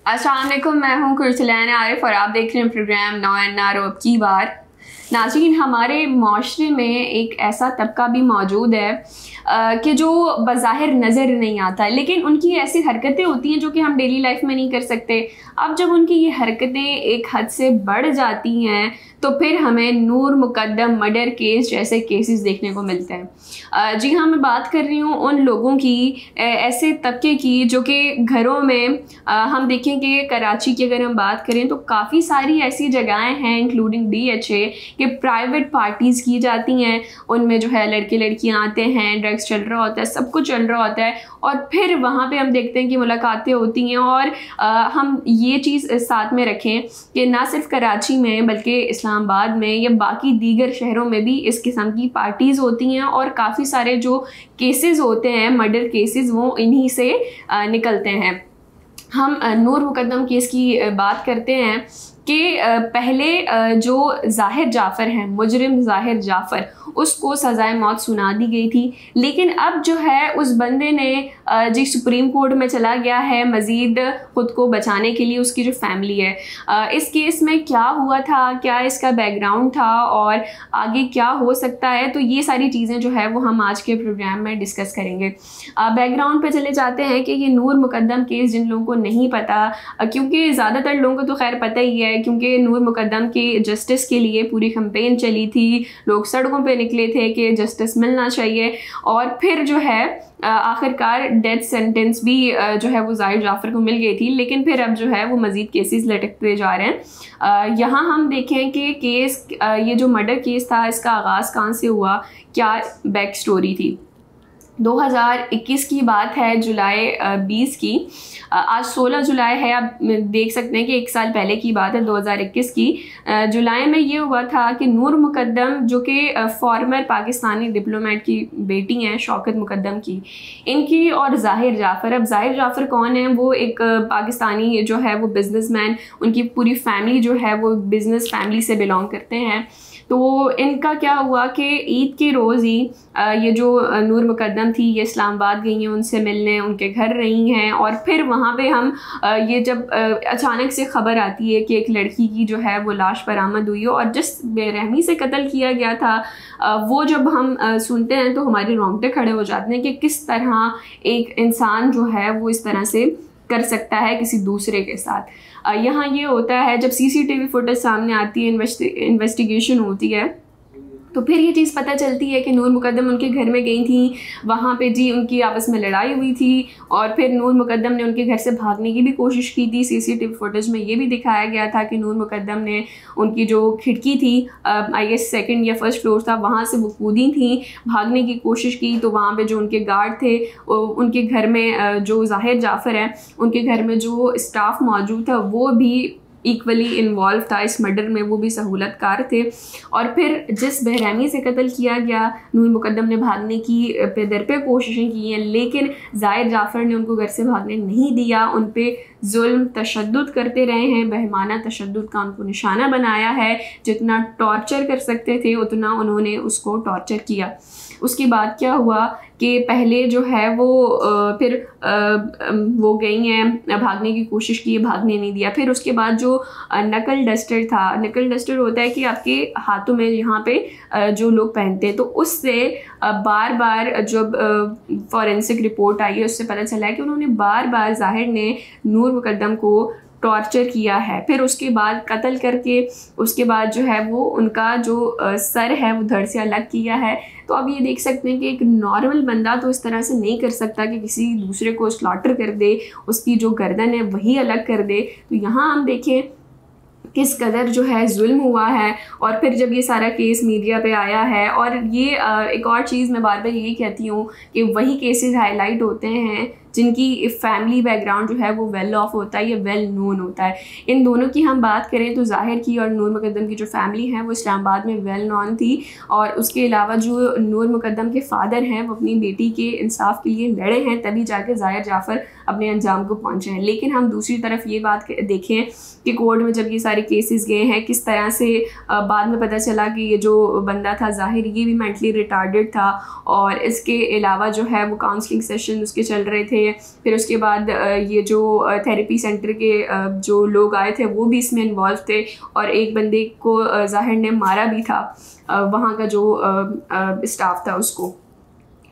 अस्सलाम वालेकुम, मैं हूँ कुर्सलान आरिफ और आप देख रहे हैं प्रोग्राम नौ एन आर अब की बार। नाज़रीन, हमारे माशरे में एक ऐसा तबका भी मौजूद है कि जो बज़ाहिर नज़र नहीं आता है, लेकिन उनकी ऐसी हरकतें होती हैं जो कि हम डेली लाइफ में नहीं कर सकते। अब जब उनकी ये हरकतें एक हद से बढ़ जाती हैं तो फिर हमें नूर मुकद्दम मर्डर केस जैसे केसेस देखने को मिलते हैं। जी हाँ, मैं बात कर रही हूँ उन लोगों की, ऐसे तबके की जो कि घरों में हम देखें कि कराची की अगर हम बात करें तो काफ़ी सारी ऐसी जगहें हैं इंक्लूडिंग DHA कि प्राइवेट पार्टीज़ की जाती हैं। उनमें जो है लड़के लड़कियाँ आते हैं, ड्रग्स चल रहा होता है, सब कुछ चल रहा होता है और फिर वहाँ पे हम देखते हैं कि मुलाकातें होती हैं। और हम ये चीज़ साथ में रखें कि ना सिर्फ कराची में बल्कि इस्लामाबाद में या बाकी दीगर शहरों में भी इस किस्म की पार्टीज़ होती हैं और काफ़ी सारे जो केसेस होते हैं, मर्डर केसेस, वो इन्हीं से निकलते हैं। हम नूर मुकद्दम केस की बात करते हैं कि पहले जो ज़ाहिर जाफ़र हैं, मुजरिम ज़ाहिर जाफ़र, उसको सज़ाए मौत सुना दी गई थी। लेकिन अब जो है उस बंदे ने जी सुप्रीम कोर्ट में चला गया है मज़ीद ख़ुद को बचाने के लिए। उसकी जो फैमिली है, इस केस में क्या हुआ था, क्या इसका बैकग्राउंड था और आगे क्या हो सकता है, तो ये सारी चीज़ें जो है वो हम आज के प्रोग्राम में डिस्कस करेंगे। बैकग्राउंड पे चले जाते हैं कि ये नूर मुकद्दम केस जिन लोगों को नहीं पता, क्योंकि ज़्यादातर लोगों को तो खैर पता ही है, क्योंकि नूर मुकद्दम के जस्टिस के लिए पूरी कैंपेन चली थी, लोग सड़कों पे निकले थे कि जस्टिस मिलना चाहिए। और फिर जो है आखिरकार डेथ सेंटेंस भी जो है वो ज़ाहिर जाफ़र को मिल गई थी। लेकिन फिर अब जो है वो मज़ीद केसेस लटकते जा रहे हैं। यहाँ हम देखें कि केस, ये जो मर्डर केस था, इसका आगाज़ कहाँ से हुआ, क्या बैक स्टोरी थी। 2021 की बात है, जुलाई 20 की। आज 16 जुलाई है। आप देख सकते हैं कि एक साल पहले की बात है, 2021 की। जुलाई में ये हुआ था कि नूर मुकद्दम, जो कि फॉर्मर पाकिस्तानी डिप्लोमेट की बेटी हैं, शौकत मुकद्दम की, इनकी और ज़ाहिर जाफ़र। अब ज़ाहिर जाफ़र कौन है? वो एक पाकिस्तानी जो है वो बिज़नेसमैन, उनकी पूरी फैमिली जो है वो बिज़नेस फैमिली से बिलोंग करते हैं। तो इनका क्या हुआ कि ईद के रोज़ ही ये जो नूर मुकद्दम थी, ये इस्लामाबाद गई हैं उनसे मिलने, उनके घर रही हैं। और फिर वहाँ पे हम ये जब अचानक से ख़बर आती है कि एक लड़की की जो है वो लाश बरामद हुई है और जिस बेरहमी से कत्ल किया गया था, वो जब हम सुनते हैं तो हमारे रोंगटे खड़े हो जाते हैं कि किस तरह एक इंसान जो है वो इस तरह से कर सकता है किसी दूसरे के साथ। यहाँ ये होता है जब CCTV फुटेज सामने आती है, इन्वेस्टिगेशन होती है, तो फिर ये चीज़ पता चलती है कि नूर मुकद्दम उनके घर में गई थी। वहाँ पे जी उनकी आपस में लड़ाई हुई थी और फिर नूर मुकद्दम ने उनके घर से भागने की भी कोशिश की थी। CCTV फुटेज में ये भी दिखाया गया था कि नूर मुकद्दम ने उनकी जो खिड़की थी, आई गेस सेकंड या फर्स्ट फ्लोर था, वहाँ से वो कूदी थी, भागने की कोशिश की। तो वहाँ पर जो उनके गार्ड थे, उनके घर में जो ज़ाहिर जाफ़र है, उनके घर में जो स्टाफ मौजूद था वो भी इक्वली इन्वॉल्व था इस मर्डर में, वो भी सहूलतकार थे। और फिर जिस बेरहमी से कत्ल किया गया, नूर मुकद्दम ने भागने की पे कोशिशें की हैं, लेकिन ज़ाहिर जाफ़र ने उनको घर से भागने नहीं दिया। उन पे जुल्म तशद्दुद करते रहे हैं, बहमाना तशद्दुद का उनको निशाना बनाया है। जितना टॉर्चर कर सकते थे उतना उन्होंने उसको टॉर्चर किया। उसके बाद क्या हुआ कि पहले जो है वो फिर वो गई हैं, भागने की कोशिश की, भागने नहीं दिया। फिर उसके बाद जो नकल डस्टर था, नकल डस्टर होता है कि आपके हाथों में यहाँ पे जो लोग पहनते हैं, तो उससे बार बार जब फॉरेंसिक रिपोर्ट आई है उससे पता चला है कि उन्होंने बार बार ज़ाहिर ने नूर मुकद्दम को टॉर्चर किया है। फिर उसके बाद कत्ल करके उसके बाद जो है वो उनका जो सर है वो धड़ से अलग किया है। तो अब ये देख सकते हैं कि एक नॉर्मल बंदा तो इस तरह से नहीं कर सकता कि किसी दूसरे को स्लॉटर कर दे, उसकी जो गर्दन है वही अलग कर दे। तो यहाँ हम देखें किस कदर जो है जुल्म हुआ है। और फिर जब ये सारा केस मीडिया पे आया है, और ये एक और चीज़ मैं बार बार यही कहती हूँ कि वही केसेस हाईलाइट होते हैं जिनकी फैमिली बैकग्राउंड जो है वो वेल ऑफ होता है या वेल नोन होता है। इन दोनों की हम बात करें तो ज़ाहिर की और नूर मुकद्दम की जो फैमिली है वो इस्लामाबाद में वेल नोन थी। और उसके अलावा जो नूर मुकद्दम के फादर हैं वो अपनी बेटी के इंसाफ के लिए लड़े हैं, तभी जाके ज़ाहिर जाफ़र अपने अंजाम को पहुँचे हैं। लेकिन हम दूसरी तरफ ये बात देखें कि कोर्ट में जब ये सारे केसेस गए हैं, किस तरह से बाद में पता चला कि ये जो बंदा था ज़ाहिर, ये भी मेंटली रिटार्डेड था। और इसके अलावा जो है वो काउंसलिंग सेशन उसके चल रहे थे हैं। फिर उसके बाद ये जो थेरेपी सेंटर के जो लोग आए थे वो भी इसमें इन्वॉल्व थे, और एक बंदे को ज़ाहिर ने मारा भी था, वहाँ का जो स्टाफ था उसको।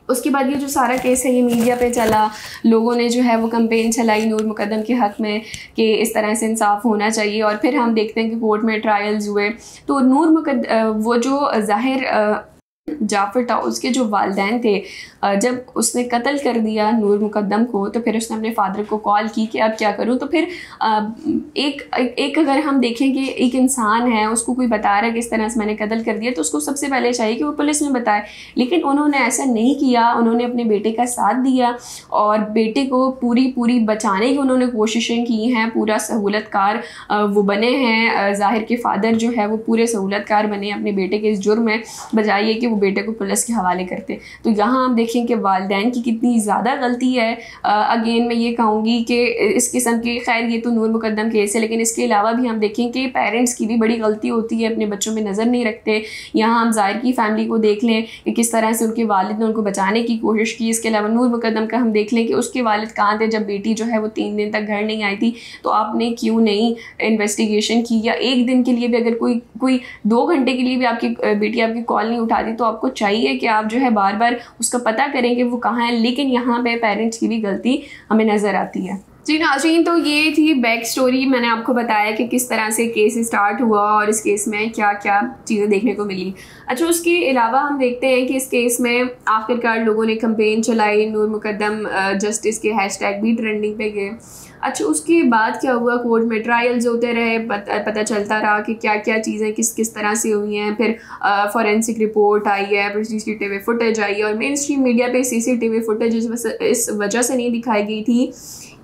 उसके बाद ये जो सारा केस है ये मीडिया पे चला, लोगों ने जो है वो कैंपेन चलाई नूर मुकद्दम के हक़ में कि इस तरह से इंसाफ होना चाहिए। और फिर हम देखते हैं कि कोर्ट में ट्रायल्स हुए, तो नूर मुकद्दम वो जो ज़ाहिर जाफ़र था उसके जो वालिदैन थे, जब उसने कत्ल कर दिया नूर मुकद्दम को, तो फिर उसने अपने फादर को कॉल की कि अब क्या करूं। तो फिर एक अगर हम देखें कि एक इंसान है, उसको कोई बता रहा है कि इस तरह से मैंने कत्ल कर दिया, तो उसको सबसे पहले चाहिए कि वो पुलिस में बताए, लेकिन उन्होंने ऐसा नहीं किया। उन्होंने अपने बेटे का साथ दिया और बेटे को पूरी बचाने की उन्होंने कोशिशें की हैं। पूरा सहूलतकार वो बने हैं, ज़ाहिर के फादर जो है वो पूरे सहूलतकार बने अपने बेटे के इस जुर्म में, बजाय कि बेटे को पुलिस के हवाले करते। तो यहाँ हम देखें कि वालिदैन की कितनी ज़्यादा गलती है। अगेन मैं ये कहूँगी कि इस किस्म के, खैर ये तो नूर मुकद्दम केस है, लेकिन इसके अलावा भी हम देखें कि पेरेंट्स की भी बड़ी गलती होती है, अपने बच्चों में नज़र नहीं रखते। यहाँ हम ज़ाहिर की फ़ैमिली को देख लें कि किस तरह से उनके वालिद ने उनको बचाने की कोशिश की। इसके अलावा नूर मुकद्दम का हम देख लें कि उसके वालिद कहाँ थे जब बेटी जो है वो 3 दिन तक घर नहीं आई थी, तो आपने क्यों नहीं इन्वेस्टिगेशन की, या एक दिन के लिए भी अगर कोई 2 घंटे के लिए भी आपकी बेटी आपकी कॉल नहीं उठाती, तो आपको चाहिए कि आप जो है बार बार उसका पता करें कि वो कहाँ है। लेकिन यहाँ पे पेरेंट्स की भी गलती हमें नज़र आती है। जी नाज़रीन, तो ये थी बैक स्टोरी। मैंने आपको बताया कि किस तरह से केस स्टार्ट हुआ और इस केस में क्या क्या चीज़ें देखने को मिली। अच्छा, उसके अलावा हम देखते हैं कि इस केस में आखिरकार लोगों ने कैंपेन चलाई, नूर मुकद्दम जस्टिस के हैशटैग भी ट्रेंडिंग पे गए। अच्छा, उसके बाद क्या हुआ, कोर्ट में ट्रायल्स होते रहे, पता चलता रहा कि क्या क्या चीज़ें किस तरह से हुई हैं। फिर फॉरेंसिक रिपोर्ट आई है, फिर CCTV फुटेज आई है, और मेन स्ट्रीम मीडिया पे CCTV फुटेज इस वजह से नहीं दिखाई गई थी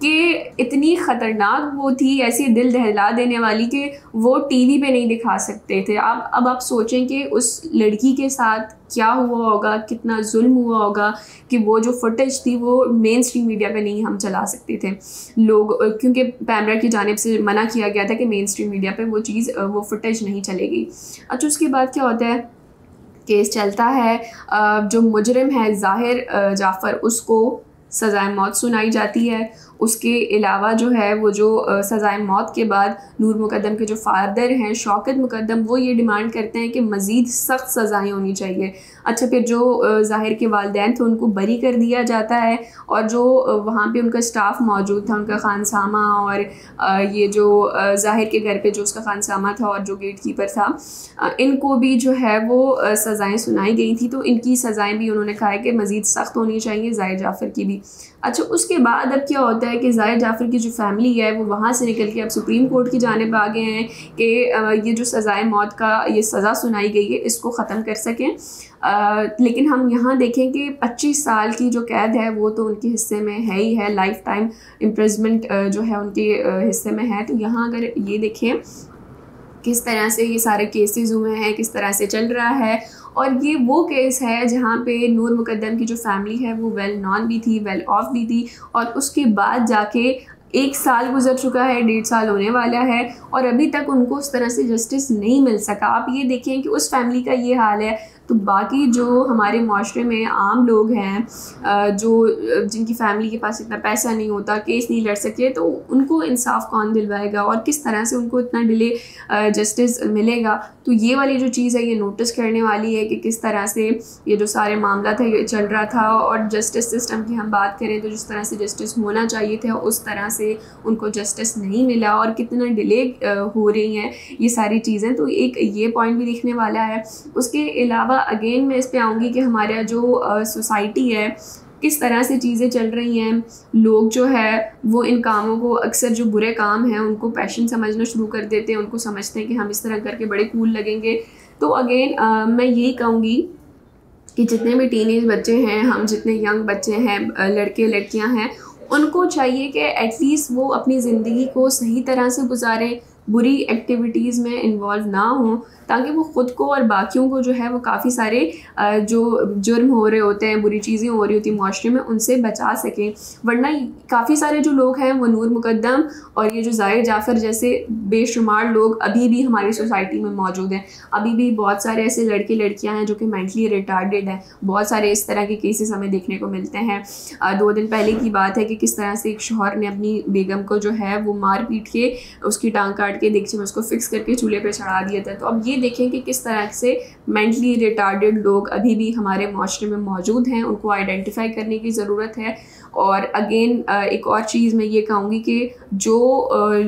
कि इतनी ख़तरनाक वो थी, ऐसी दिल दहला देने वाली, कि वो टीवी पे नहीं दिखा सकते थे। अब आप सोचें कि उस लड़की के साथ क्या हुआ होगा, कितना जुल्म हुआ होगा, कि वो जो फुटेज थी वो मेन स्ट्रीम मीडिया पे नहीं हम चला सकते थे लोग, क्योंकि पैमरा की जानिब से मना किया गया था कि मेन स्ट्रीम मीडिया पे वो फुटेज नहीं चलेगी। अच्छा, उसके बाद क्या होता है, केस चलता है, जो मुजरिम है ज़ाहिर जाफ़र, उसको सज़ाए मौत सुनाई जाती है। उसके अलावा जो है वो जो सज़ाए मौत के बाद नूर मुकद्दम के जो फादर हैं शौकत मुकद्दम, वो ये डिमांड करते हैं कि मज़ीद सख्त सज़ाएँ होनी चाहिए। अच्छा, फिर जो ज़ाहिर के वालिदैन थे उनको बरी कर दिया जाता है, और जो वहाँ पे उनका स्टाफ मौजूद था, उनका खानसामा, और ये जो ज़ाहिर के घर पे जो उसका खानसामा था और जो गेट कीपर था, इनको भी जो है वो सज़ाएँ सुनाई गई थी। तो इनकी सज़ाएँ भी उन्होंने कहा है कि मज़ीद सख्त होनी चाहिए, ज़ाहिर जाफ़र की भी। अच्छा, उसके बाद अब क्या होता है कि ज़ाहिर जाफ़र की जो फैमिली है वो वहाँ से निकल के अब सुप्रीम कोर्ट की जानिब आ गए हैं कि ये जो सज़ाए मौत का ये सज़ा सुनाई गई है इसको ख़त्म कर सकें। लेकिन हम यहाँ देखें कि 25 साल की जो कैद है वो तो उनके हिस्से में है ही है, लाइफ टाइम इम्प्रिजमेंट जो है उनके हिस्से में है। तो यहाँ अगर ये देखें किस तरह से ये सारे केसेस हुए हैं, किस तरह से चल रहा है, और ये वो केस है जहाँ पे नूर मुकद्दम की जो फैमिली है वो वेल नॉन भी थी, वेल ऑफ भी थी, और उसके बाद जाके 1 साल गुजर चुका है, 1.5 साल होने वाला है, और अभी तक उनको उस तरह से जस्टिस नहीं मिल सका। आप ये देखें कि उस फैमिली का ये हाल है, तो बाकी जो हमारे माशरे में आम लोग हैं जो जिनकी फैमिली के पास इतना पैसा नहीं होता, केस नहीं लड़ सके, तो उनको इंसाफ कौन दिलवाएगा और किस तरह से उनको इतना डिले जस्टिस मिलेगा। तो ये वाली जो चीज़ है ये नोटिस करने वाली है कि किस तरह से ये जो सारे मामला था ये चल रहा था, और जस्टिस सिस्टम की हम बात करें तो जिस तरह से जस्टिस होना चाहिए थे उस तरह से उनको जस्टिस नहीं मिला, और कितना डिले हो रही हैं ये सारी चीज़ें। तो एक ये पॉइंट भी दिखने वाला है। उसके अलावा अगेन मैं इस पे आऊँगी कि हमारा जो सोसाइटी है किस तरह से चीज़ें चल रही हैं। लोग जो है वो इन कामों को, अक्सर जो बुरे काम हैं उनको पैशन समझना शुरू कर देते हैं, उनको समझते हैं कि हम इस तरह करके बड़े कूल लगेंगे। तो अगेन मैं यही कहूँगी कि जितने भी टीनेज बच्चे हैं, हम जितने यंग बच्चे हैं, लड़के लड़कियाँ हैं, उनको चाहिए कि एटलीस्ट वो अपनी ज़िंदगी को सही तरह से गुजारें, बुरी एक्टिविटीज़ में इन्वॉल्व ना हों, ताकि वो ख़ुद को और बाकियों को जो है वो काफ़ी सारे जो जुर्म हो रहे होते हैं, बुरी चीज़ें हो रही होती हैं माशरे में, उनसे बचा सकें। वरना काफ़ी सारे जो लोग हैं वो नूर मुकद्दम और ये जो ज़ाहिर जाफ़र जैसे बेशुमार लोग अभी भी हमारी सोसाइटी में मौजूद हैं। अभी भी बहुत सारे ऐसे लड़के लड़कियां हैं जो कि मेंटली रिटार्डेड हैं। बहुत सारे इस तरह के केसेस हमें देखने को मिलते हैं। 2 दिन पहले की बात है कि किस तरह से एक शौहर ने अपनी बेगम को जो है वो मार पीट के उसकी टांग काट के देगचे में उसको फिक्स करके चूल्हे पे चढ़ा दिया था। तो अब ये देखें कि किस तरह से मेंटली रिटार्डेड लोग अभी भी हमारे माशरे में मौजूद हैं, उनको आइडेंटिफाई करने की ज़रूरत है। और अगेन एक और चीज़ मैं ये कहूँगी कि जो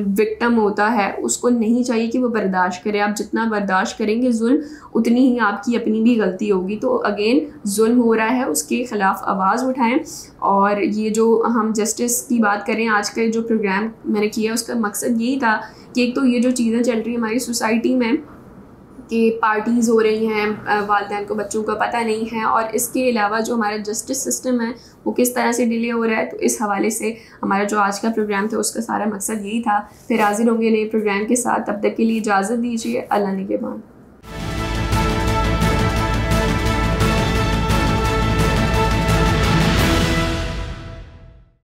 विक्टिम होता है उसको नहीं चाहिए कि वो बर्दाश्त करे। आप जितना बर्दाश्त करेंगे जुल्म, उतनी ही आपकी अपनी भी गलती होगी। तो अगेन जुल्म हो रहा है उसके ख़िलाफ़ आवाज़ उठाएं। और ये जो हम जस्टिस की बात करें, आज का जो प्रोग्राम मैंने किया उसका मकसद यही था कि एक तो ये जो चीज़ें चल रही हैं हमारी सोसाइटी में कि पार्टीज़ हो रही हैं, वालिदैन को बच्चों का पता नहीं है, और इसके अलावा जो हमारा जस्टिस सिस्टम है वो किस तरह से डिले हो रहा है। तो इस हवाले से हमारा जो आज का प्रोग्राम था उसका सारा मकसद यही था। फिर हाजिर होंगे नए प्रोग्राम के साथ, तब तक के लिए इजाज़त दीजिए। अल्लाह निगहबान।